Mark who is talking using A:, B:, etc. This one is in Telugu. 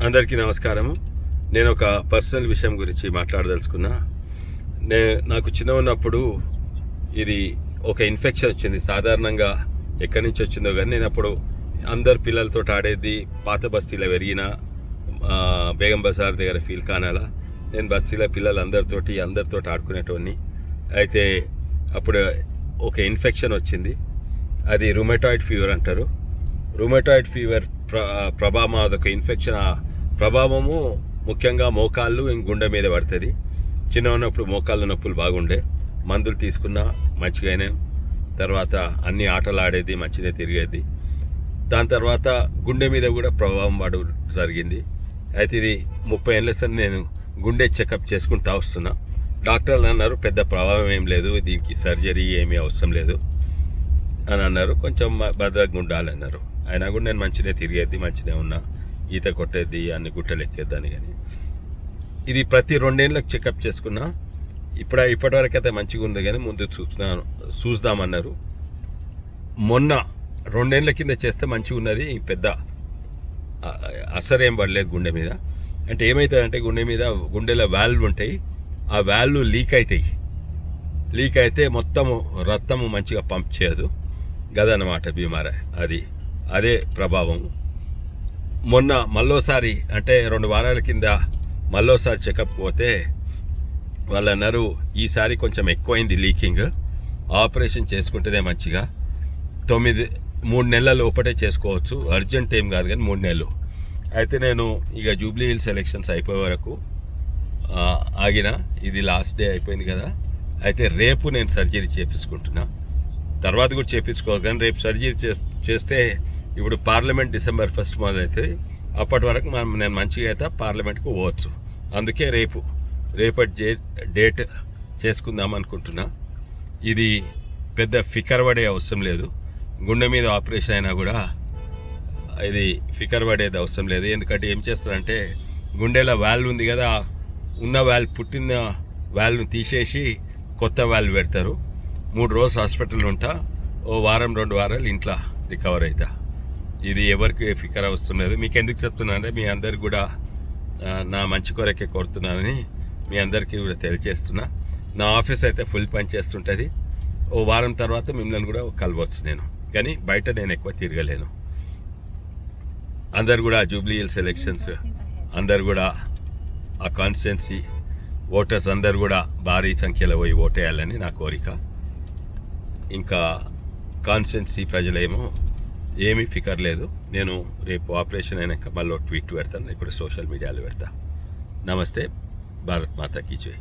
A: అందరికీ నమస్కారము. నేను ఒక పర్సనల్ విషయం గురించి మాట్లాడదలుచుకున్నా. నాకు చిన్న ఉన్నప్పుడు ఇది ఒక ఇన్ఫెక్షన్ వచ్చింది. సాధారణంగా ఎక్కడి నుంచి వచ్చిందో కానీ నేను అప్పుడు అందరు పిల్లలతో ఆడేది పాత బస్తీలో పెరిగిన బేగం బజార్ దగ్గర ఫీల్ కానాల. నేను బస్తీలో అందరితో ఆడుకునేటోడిని. అయితే అప్పుడు ఒక ఇన్ఫెక్షన్ వచ్చింది. అది రుమటాయిడ్ ఫీవర్ అంటారు. రుమటాయిడ్ ఫీవర్ ప్రభావం అదొక ఇన్ఫెక్షన్. ఆ ప్రభావము ముఖ్యంగా మోకాళ్ళు గుండె మీద పడుతుంది. చిన్న ఉన్నప్పుడు మోకాళ్ళ నొప్పులు బాగుండే, మందులు తీసుకున్నా మంచిగానే. తర్వాత అన్ని ఆటలు ఆడేది, మంచిగా తిరిగేది. దాని తర్వాత గుండె మీద కూడా ప్రభావం పడు జరిగింది. అయితే ఇది 30 ఏళ్ళ సార్ నేను గుండె చెకప్ చేసుకుంటూ వస్తున్నా. డాక్టర్లు అన్నారు పెద్ద ప్రభావం ఏం లేదు, దీనికి సర్జరీ ఏమీ అవసరం లేదు అని అన్నారు. కొంచెం భద్రంగా ఉండాలన్నారు. అయినా కూడా నేను మంచిగా తిరిగేది, మంచిగా ఉన్నా, ఈత కొట్టేది, అన్ని గుట్టలు ఎక్కేద్దాన్ని. కానీ ఇది ప్రతి 2 ఏళ్ళకి చెకప్ చేసుకున్నా. ఇప్పటివరకు అయితే మంచిగా ఉంది, కానీ ముందు చూద్దామన్నారు. మొన్న 2 ఏళ్ళ కింద చేస్తే మంచిగా ఉన్నది. పెద్ద అసరేం పడలేదు గుండె మీద. అంటే ఏమవుతుందంటే గుండెలో వాల్వ్ ఉంటాయి, ఆ వాల్వ్ లీక్ అయితే మొత్తము రక్తము మంచిగా పంప్ చేయదు. గదన్నమాట బీమారే. అదే ప్రభావం. మొన్న మళ్ళోసారి అంటే 2 వారాల కింద మళ్ళోసారి చెకప్ పోతే వాళ్ళు అన్నారు ఈసారి కొంచెం ఎక్కువైంది లీకింగ్, ఆపరేషన్ చేసుకుంటేనే మంచిగా 3 నెలల లోపటే చేసుకోవచ్చు, అర్జెంట్ ఏం కాదు కానీ 3 నెలలు. అయితే నేను ఇక జూబ్లీ హిల్స్ ఎలక్షన్స్ అయిపోయే వరకు ఆగిన. ఇది లాస్ట్ డే అయిపోయింది కదా. అయితే రేపు నేను సర్జరీ చేపించుకుంటున్నా. తర్వాత కూడా చేపించుకోవాలి, కానీ రేపు సర్జరీ చేస్తే ఇప్పుడు పార్లమెంట్ December 1 మొదలవుతుంది. అప్పటి వరకు నేను మంచిగా అయితే పార్లమెంట్కి పోవచ్చు. అందుకే రేపటి డేట్ చేసుకుందాం అనుకుంటున్నా. ఇది పెద్ద ఫికర్ పడే అవసరం లేదు. గుండె మీద ఆపరేషన్ అయినా కూడా ఇది ఫికర్ పడేది అవసరం లేదు. ఎందుకంటే ఏం చేస్తారంటే గుండెలో వాల్వ్ ఉంది కదా, ఉన్న వాల్వ్ పుట్టిన వాల్వ్ను తీసేసి కొత్త వాల్వ్ పెడతారు. 3 రోజులు హాస్పిటల్ ఉంటా, ఓ వారం 2 వారాలు ఇంట్లో రికవర్ అవుతా. ఇది ఎవరికి ఫికర్ అవసరం లేదు. మీకు ఎందుకు చెప్తున్నానంటే మీ అందరికి కూడా నా మంచి కొరకే కోరుతున్నానని మీ అందరికీ కూడా తెలియజేస్తున్నా. నా ఆఫీస్ అయితే ఫుల్ పని చేస్తుంటుంది. ఓ వారం తర్వాత మిమ్మల్ని కూడా కలవచ్చు నేను, కానీ బయట నేను ఎక్కువ తిరగలేను. అందరు కూడా జూబ్లీ హిల్స్ ఎలక్షన్స్ అందరు కూడా ఆ కాన్స్టిట్యున్సీ ఓటర్స్ అందరు కూడా భారీ సంఖ్యలో పోయి ఓటేయాలని నా కోరిక. ఇంకా కాన్స్టిట్యున్సీ ప్రజలేమో ఏమీ ఫికర్ లేదు. నేను రేపు ఆపరేషన్ అయినాక మళ్ళీ ట్వీట్ పెడతాను, ఇప్పుడు సోషల్ మీడియాలో పెడతా. నమస్తే, భారత్ మాతా కీ జై.